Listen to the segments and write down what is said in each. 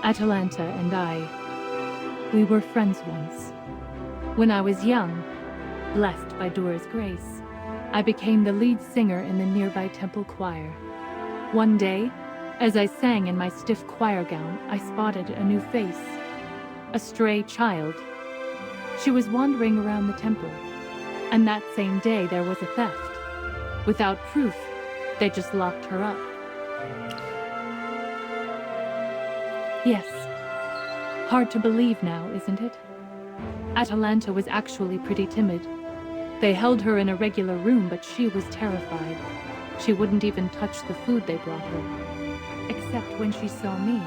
Atalanta and we were friends once. When I was young, blessed by Dora's grace, I became the lead singer in the nearby temple choir. One day, as I sang in my stiff choir gown, I spotted a new face. A stray child. She was wandering around the temple, and that same day there was a theft. Without proof, they just locked her up. Yes. Hard to believe now, isn't it? Atalanta was actually pretty timid. They held her in a regular room, but she was terrified. She wouldn't even touch the food they brought her. Except when she saw me,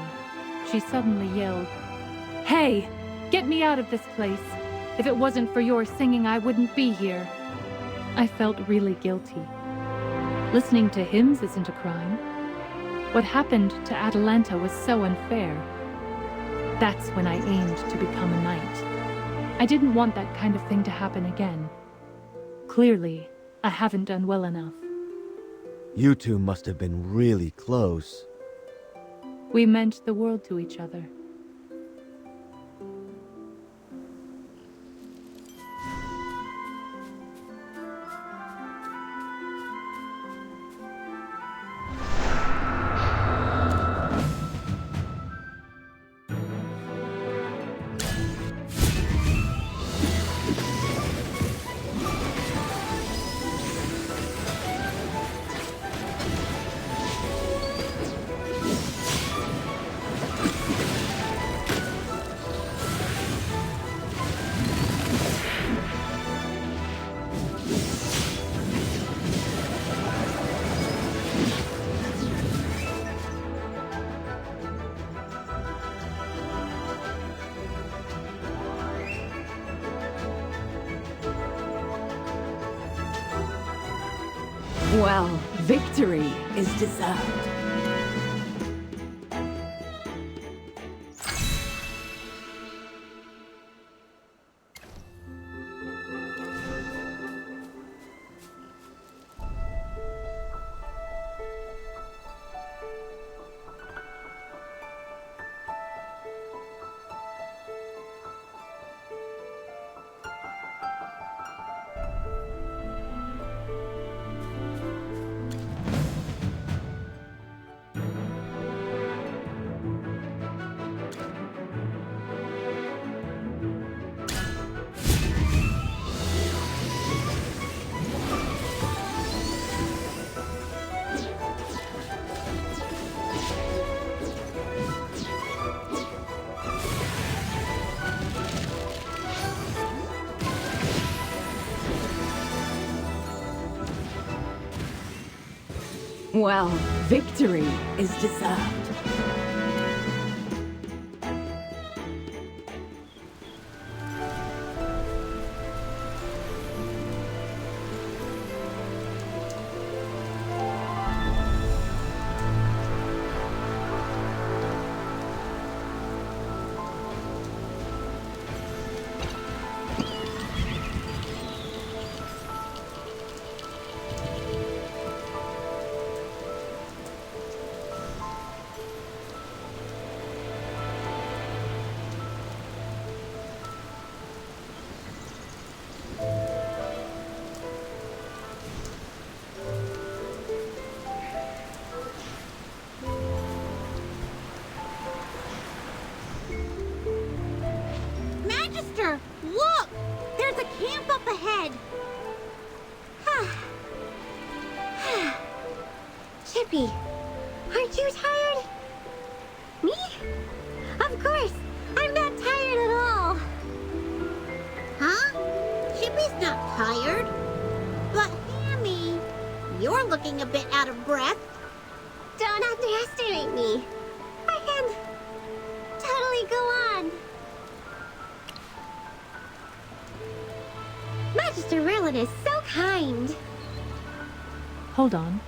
she suddenly yelled, "Hey! Get me out of this place! If it wasn't for your singing, I wouldn't be here." I felt really guilty. Listening to hymns isn't a crime. What happened to Atalanta was so unfair. That's when I aimed to become a knight. I didn't want that kind of thing to happen again. Clearly, I haven't done well enough. You two must have been really close. We meant the world to each other. Well, victory is deserved. Well, victory is deserved. Look! There's a camp up ahead! Chippy, aren't you tired? Me? Of course! I'm not tired at all! Huh? Chippy's not tired. But Hammy, you're looking a bit out of breath. Don't underestimate me. I can totally go on. Magister Merlin is so kind. Hold on.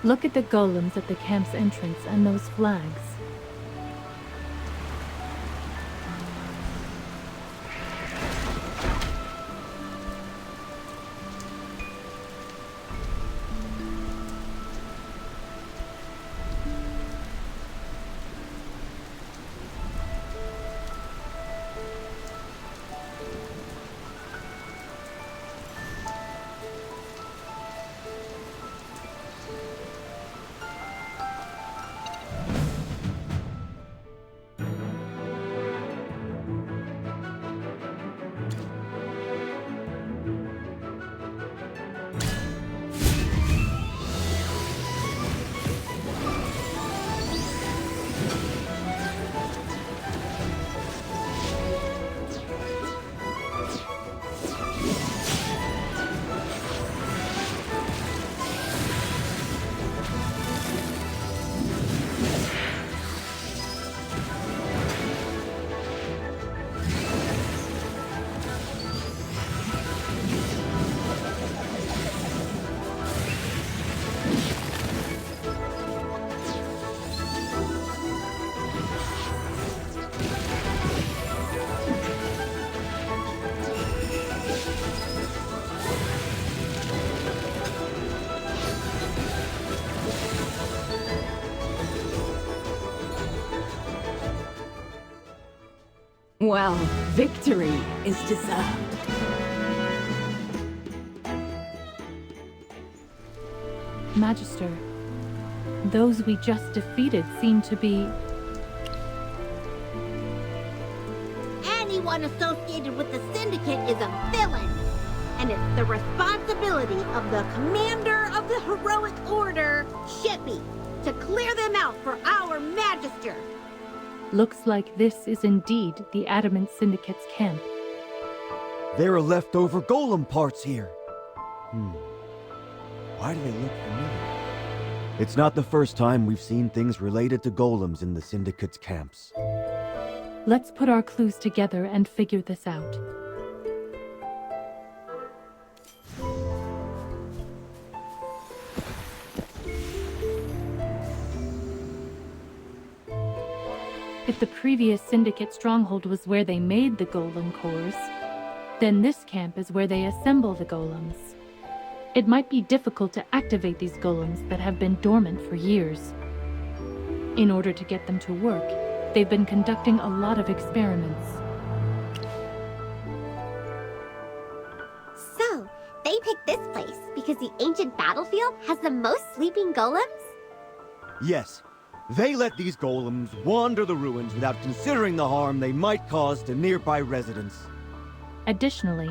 Look at the golems at the camp's entrance and those flags. Well, victory is deserved. Magister, those we just defeated seem to be... Anyone associated with the Syndicate is a villain. And it's the responsibility of the commander of the heroic order, Shippy, to clear them out for our Magister. Looks like this is indeed the Adamant Syndicate's camp. There are leftover golem parts here. Why do they look familiar? It's not the first time we've seen things related to golems in the Syndicate's camps. Let's put our clues together and figure this out. If the previous Syndicate stronghold was where they made the golem cores, then this camp is where they assemble the golems. It might be difficult to activate these golems that have been dormant for years. In order to get them to work, they've been conducting a lot of experiments. So, they picked this place because the ancient battlefield has the most sleeping golems? Yes, they let these golems wander the ruins without considering the harm they might cause to nearby residents. Additionally,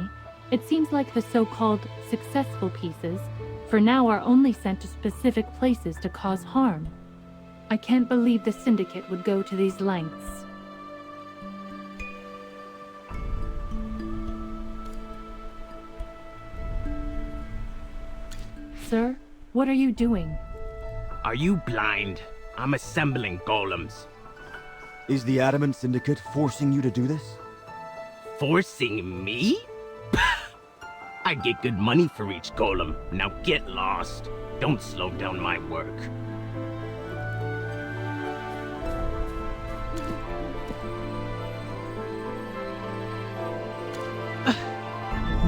it seems like the so-called successful pieces for now are only sent to specific places to cause harm. I can't believe the Syndicate would go to these lengths. Sir, what are you doing? Are you blind? I'm assembling golems. Is the Adamant Syndicate forcing you to do this? Forcing me? I get good money for each golem. Now get lost. Don't slow down my work.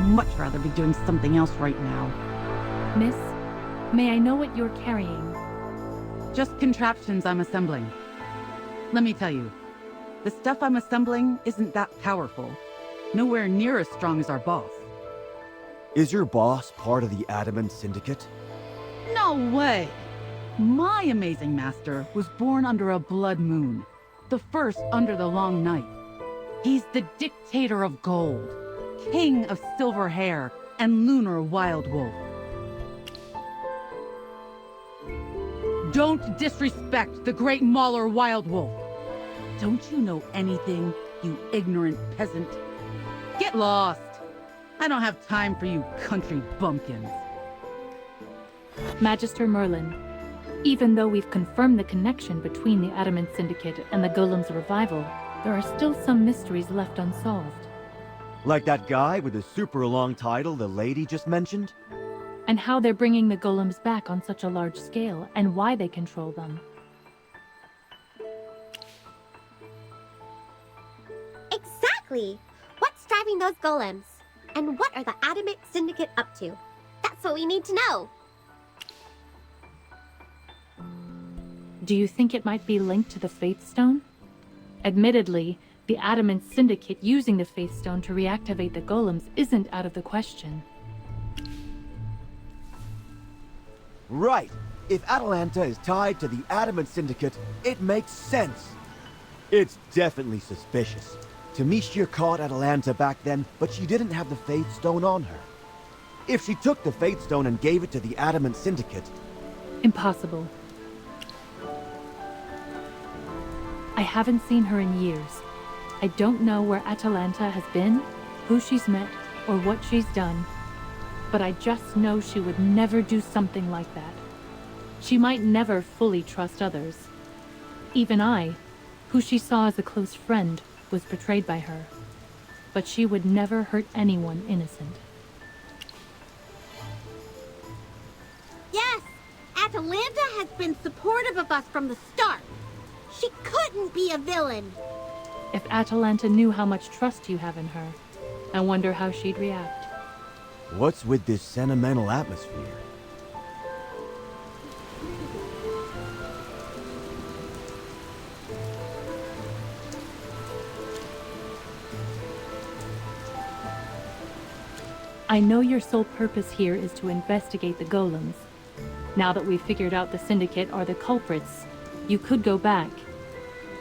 Much rather be doing something else right now. Miss, may I know what you're carrying? Just contraptions I'm assembling. Let me tell you, the stuff I'm assembling isn't that powerful. Nowhere near as strong as our boss. Is your boss part of the Adamant Syndicate? No way! My amazing master was born under a blood moon. The first under the long night. He's the dictator of gold, king of silver hair, and lunar wild wolf. Don't disrespect the great Mauler Wild Wolf. Don't you know anything, you ignorant peasant? Get lost. I don't have time for you country bumpkins. Magister Merlin, even though we've confirmed the connection between the Adamant Syndicate and the Golem's revival, there are still some mysteries left unsolved. Like that guy with the super long title the lady just mentioned? And how they're bringing the Golems back on such a large scale, and why they control them. Exactly! What's driving those golems? And what are the Adamant Syndicate up to? That's what we need to know! Do you think it might be linked to the Faith Stone? Admittedly, the Adamant Syndicate using the Faith Stone to reactivate the Golems isn't out of the question. Right! If Atalanta is tied to the Adamant Syndicate, it makes sense. It's definitely suspicious. Tamishia caught Atalanta back then, but she didn't have the Faith Stone on her. If she took the Faith Stone and gave it to the Adamant Syndicate... Impossible. I haven't seen her in years. I don't know where Atalanta has been, who she's met, or what she's done. But I just know she would never do something like that. She might never fully trust others. Even I, who she saw as a close friend, was betrayed by her. But she would never hurt anyone innocent. Yes! Atalanta has been supportive of us from the start. She couldn't be a villain. If Atalanta knew how much trust you have in her, I wonder how she'd react. What's with this sentimental atmosphere? I know your sole purpose here is to investigate the golems. Now that we've figured out the Syndicate are the culprits, you could go back.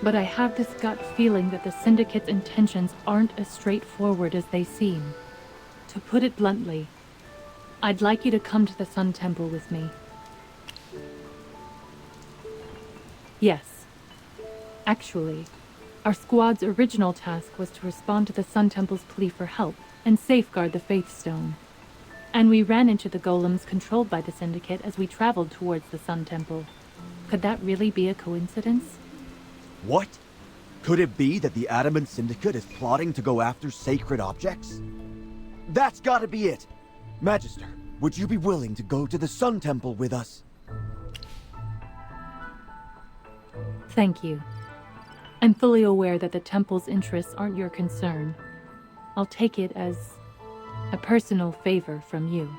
But I have this gut feeling that the Syndicate's intentions aren't as straightforward as they seem. To put it bluntly, I'd like you to come to the Sun Temple with me. Yes. Actually, our squad's original task was to respond to the Sun Temple's plea for help and safeguard the Faith Stone. And we ran into the golems controlled by the Syndicate as we traveled towards the Sun Temple. Could that really be a coincidence? What? Could it be that the Adamant Syndicate is plotting to go after sacred objects? That's gotta be it! Magister, would you be willing to go to the Sun Temple with us? Thank you. I'm fully aware that the Temple's interests aren't your concern. I'll take it as a personal favor from you.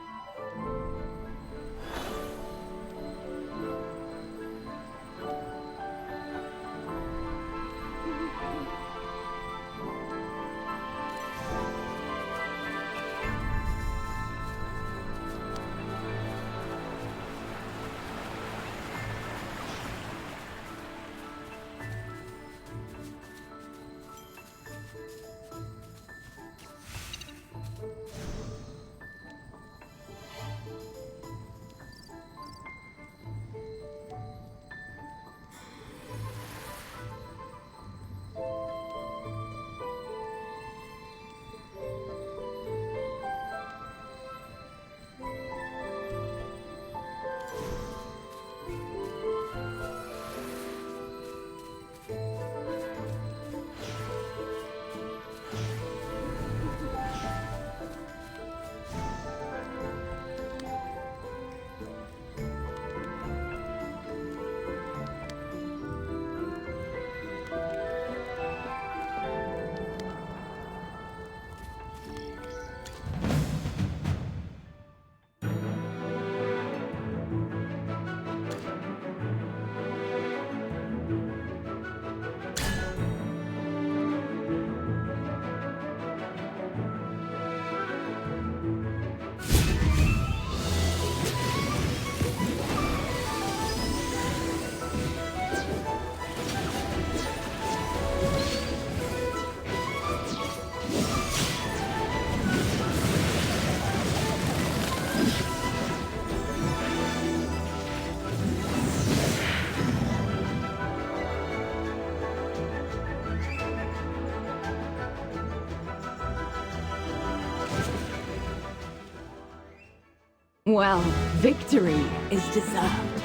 Well, victory is deserved.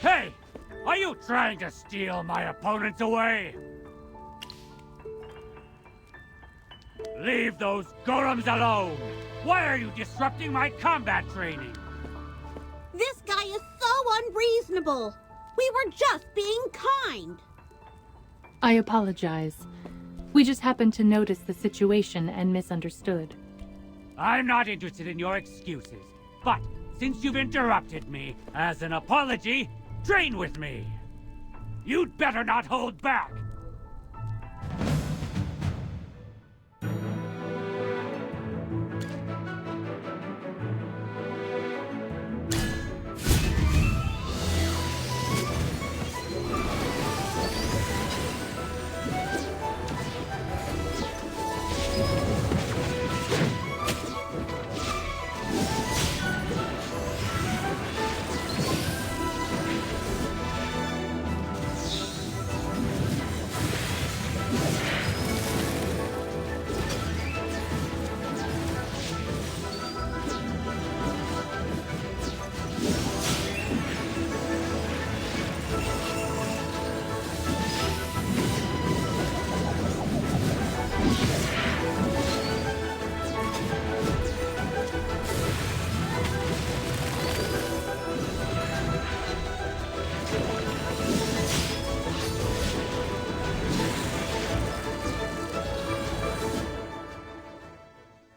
Hey! Are you trying to steal my opponents away? Leave those golems alone! Why are you disrupting my combat training? This guy is so unreasonable. We were just being kind. I apologize. We just happened to notice the situation and misunderstood. I'm not interested in your excuses. But since you've interrupted me, as an apology, train with me. You'd better not hold back.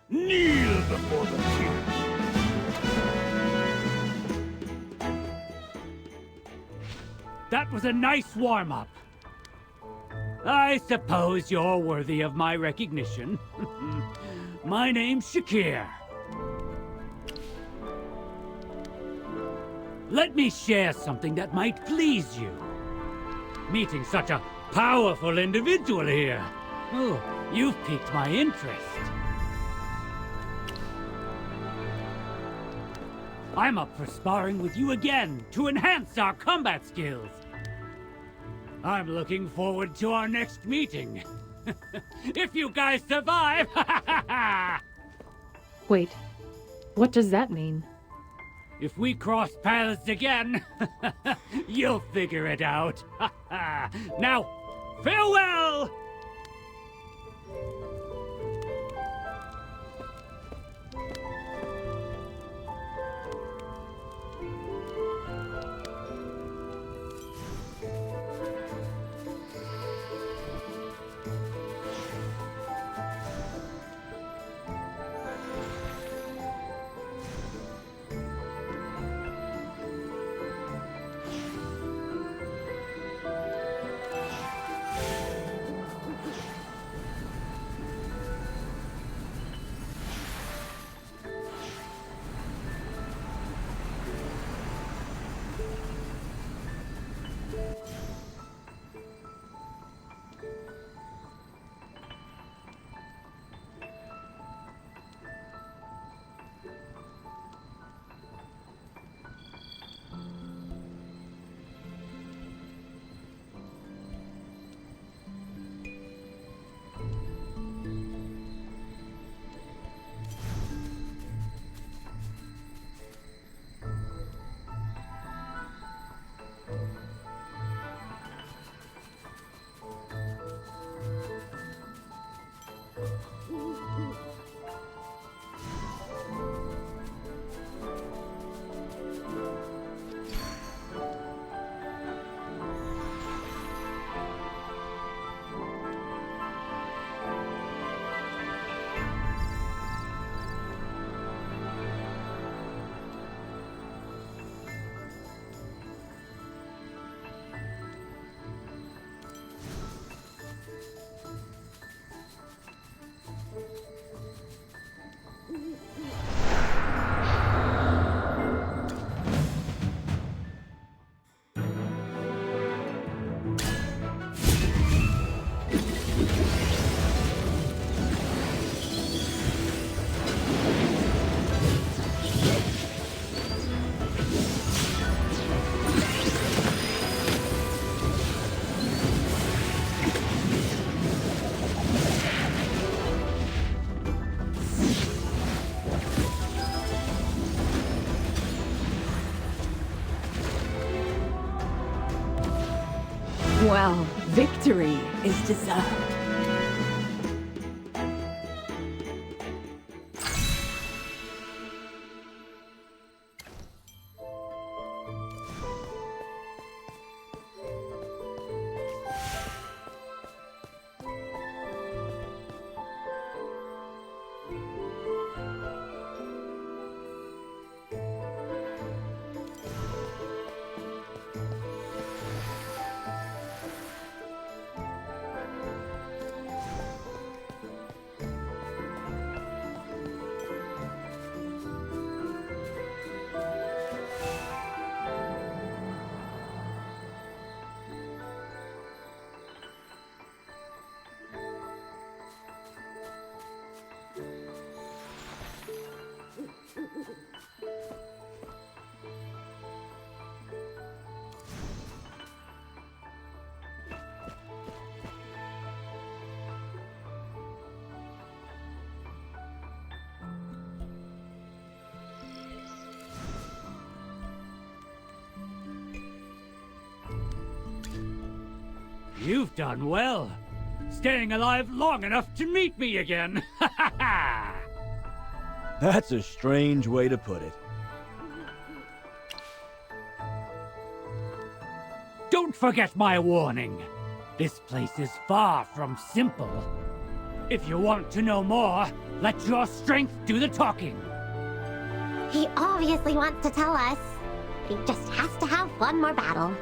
Kneel before the king. That was a nice warm-up. I suppose you're worthy of my recognition. My name's Shakir. Let me share something that might please you. Meeting such a powerful individual here. Oh, you've piqued my interest. I'm up for sparring with you again to enhance our combat skills. I'm looking forward to our next meeting. If you guys survive! Wait, what does that mean? If we cross paths again, you'll figure it out. Now, farewell! Well, victory is deserved. You've done well. Staying alive long enough to meet me again. That's a strange way to put it. Don't forget my warning. This place is far from simple. If you want to know more, let your strength do the talking. He obviously wants to tell us. He just has to have one more battle.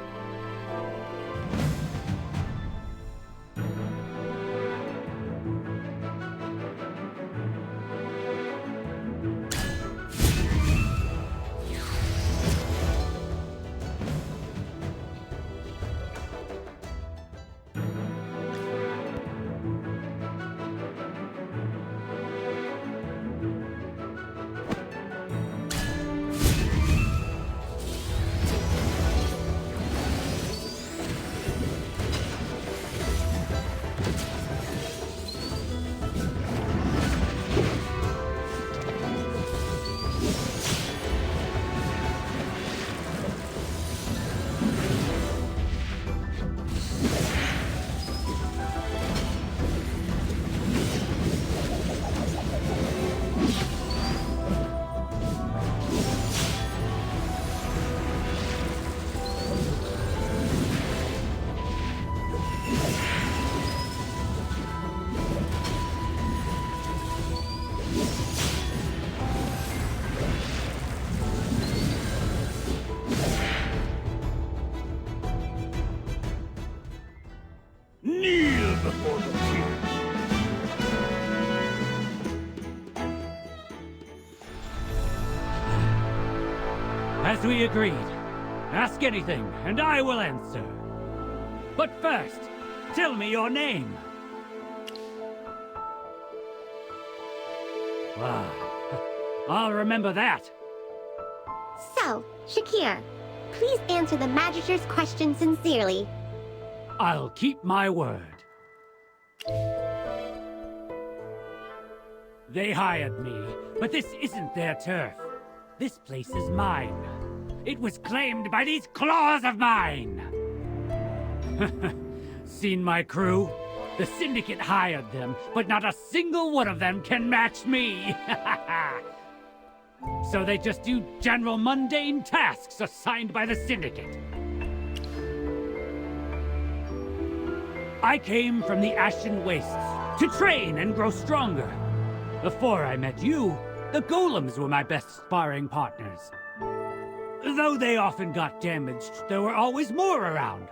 As we agreed, ask anything, and I will answer. But first, tell me your name. Wow, I'll remember that. So, Shakir, please answer the Magister's question sincerely. I'll keep my word. They hired me, but this isn't their turf. This place is mine. It was claimed by these claws of mine! Seen my crew? The Syndicate hired them, but not a single one of them can match me! So they just do general mundane tasks assigned by the Syndicate. I came from the Ashen Wastes to train and grow stronger. Before I met you, the golems were my best sparring partners. Though they often got damaged, there were always more around.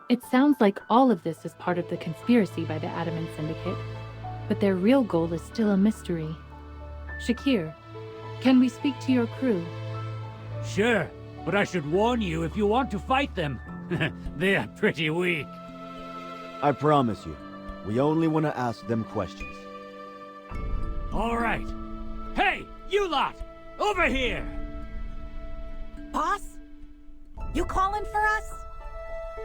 It sounds like all of this is part of the conspiracy by the Adamant Syndicate, but their real goal is still a mystery. Shakir, can we speak to your crew? Sure, but I should warn you if you want to fight them. They're pretty weak. I promise you, we only want to ask them questions. All right. Hey, you lot! Over here! Boss? You calling for us?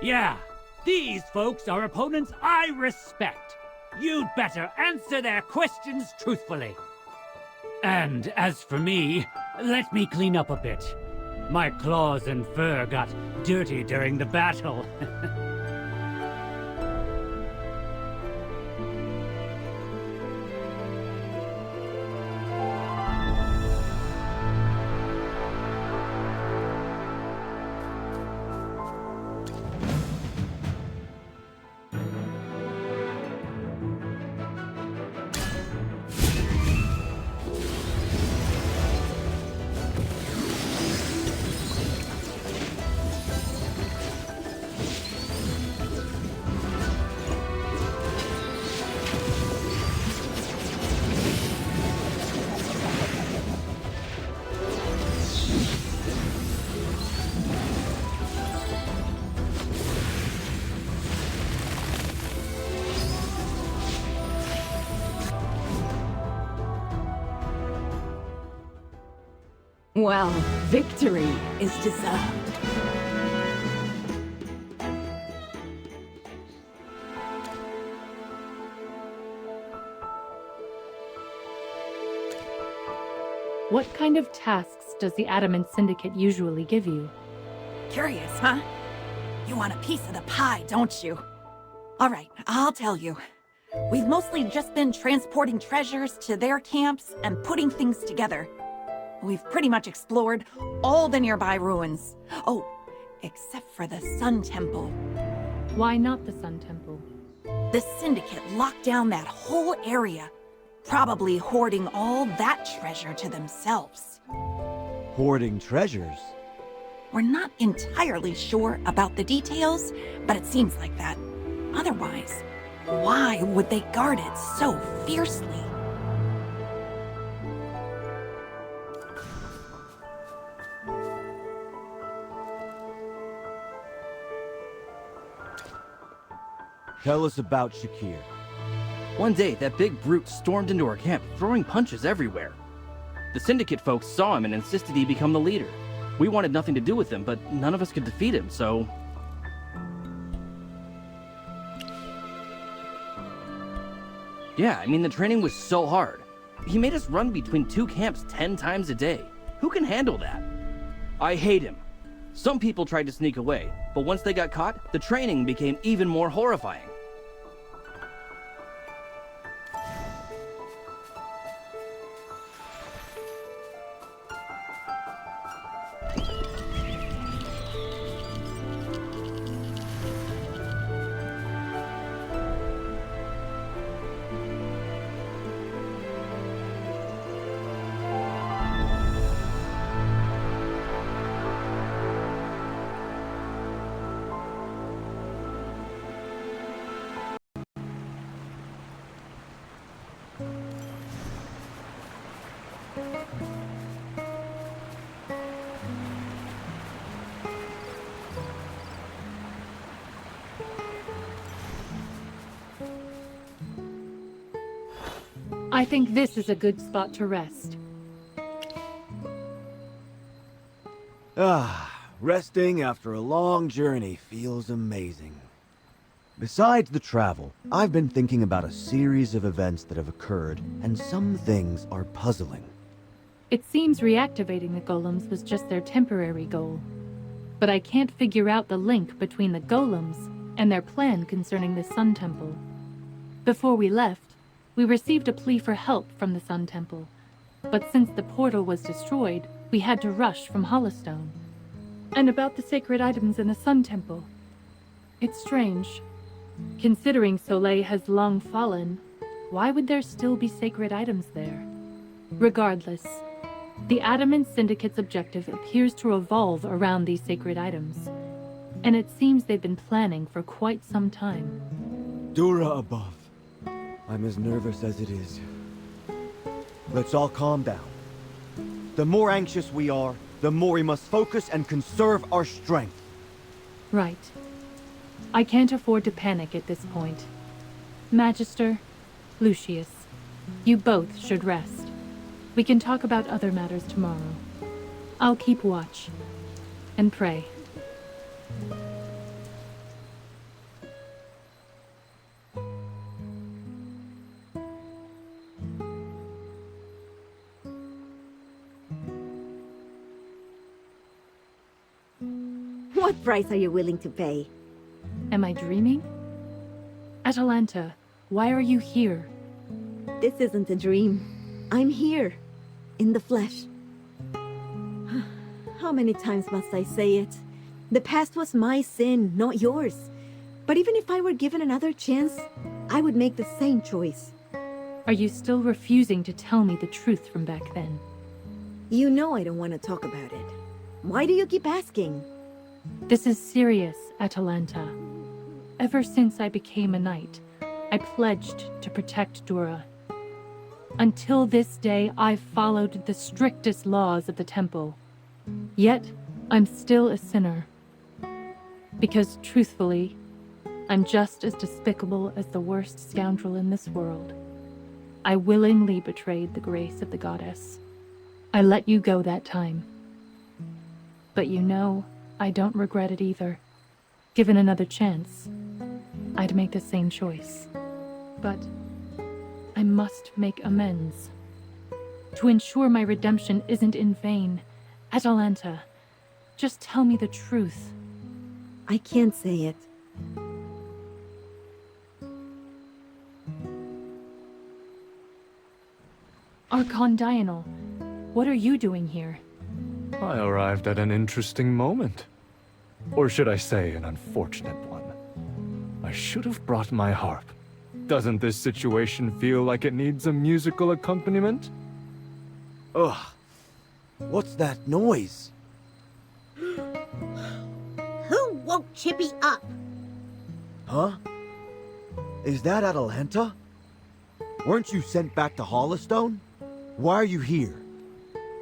Yeah, these folks are opponents I respect. You'd better answer their questions truthfully. And as for me, let me clean up a bit. My claws and fur got dirty during the battle. Well, victory is deserved. What kind of tasks does the Adamant Syndicate usually give you? Curious, huh? You want a piece of the pie, don't you? All right, I'll tell you. We've mostly just been transporting treasures to their camps and putting things together. We've pretty much explored all the nearby ruins. Oh, except for the Sun Temple. Why not the Sun Temple? The Syndicate locked down that whole area, probably hoarding all that treasure to themselves. Hoarding treasures? We're not entirely sure about the details, but it seems like that. Otherwise, why would they guard it so fiercely? Tell us about Shakir. One day, that big brute stormed into our camp, throwing punches everywhere. The Syndicate folks saw him and insisted he become the leader. We wanted nothing to do with him, but none of us could defeat him, so... Yeah, I mean, the training was so hard. He made us run between 2 camps 10 times a day. Who can handle that? I hate him. Some people tried to sneak away, but once they got caught, the training became even more horrifying. I think this is a good spot to rest. Resting after a long journey feels amazing. Besides the travel, I've been thinking about a series of events that have occurred, and some things are puzzling. It seems reactivating the golems was just their temporary goal. But I can't figure out the link between the golems and their plan concerning the Sun Temple. Before we left, we received a plea for help from the Sun Temple. But since the portal was destroyed, we had to rush from Hollowstone. And about the sacred items in the Sun Temple. It's strange. Considering Soleil has long fallen, why would there still be sacred items there? Regardless, the Adamant Syndicate's objective appears to revolve around these sacred items. And it seems they've been planning for quite some time. Dura above. I'm as nervous as it is. Let's all calm down. The more anxious we are, the more we must focus and conserve our strength. Right. I can't afford to panic at this point. Magister, Lucius, you both should rest. We can talk about other matters tomorrow. I'll keep watch and pray. What price are you willing to pay? Am I dreaming? Atalanta, why are you here? This isn't a dream. I'm here, in the flesh. How many times must I say it? The past was my sin, not yours. But even if I were given another chance, I would make the same choice. Are you still refusing to tell me the truth from back then? You know I don't want to talk about it. Why do you keep asking? This is serious, Atalanta. Ever since I became a knight, I pledged to protect Dura. Until this day, I've followed the strictest laws of the temple. Yet, I'm still a sinner. Because, truthfully, I'm just as despicable as the worst scoundrel in this world. I willingly betrayed the grace of the goddess. I let you go that time. But you know, I don't regret it either. Given another chance, I'd make the same choice. But I must make amends. To ensure my redemption isn't in vain, Atalanta, just tell me the truth. I can't say it. Archon Diurnal, what are you doing here? I arrived at an interesting moment. Or should I say, an unfortunate one. I should have brought my harp. Doesn't this situation feel like it needs a musical accompaniment? Ugh. What's that noise? Who woke Chippy up? Huh? Is that Atalanta? Weren't you sent back to Hollowstone? Why are you here?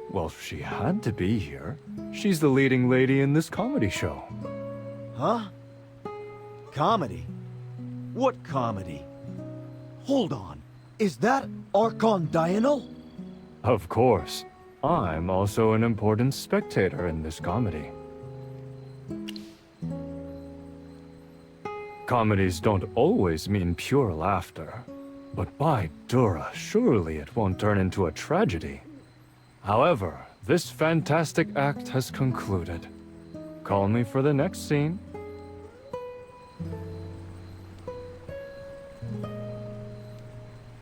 Well, she had to be here. She's the leading lady in this comedy show. Huh? Comedy? What comedy? Hold on. Is that Archon Diurnal? Of course. I'm also an important spectator in this comedy. Comedies don't always mean pure laughter. But by Dura, surely it won't turn into a tragedy. However, this fantastic act has concluded. Call me for the next scene,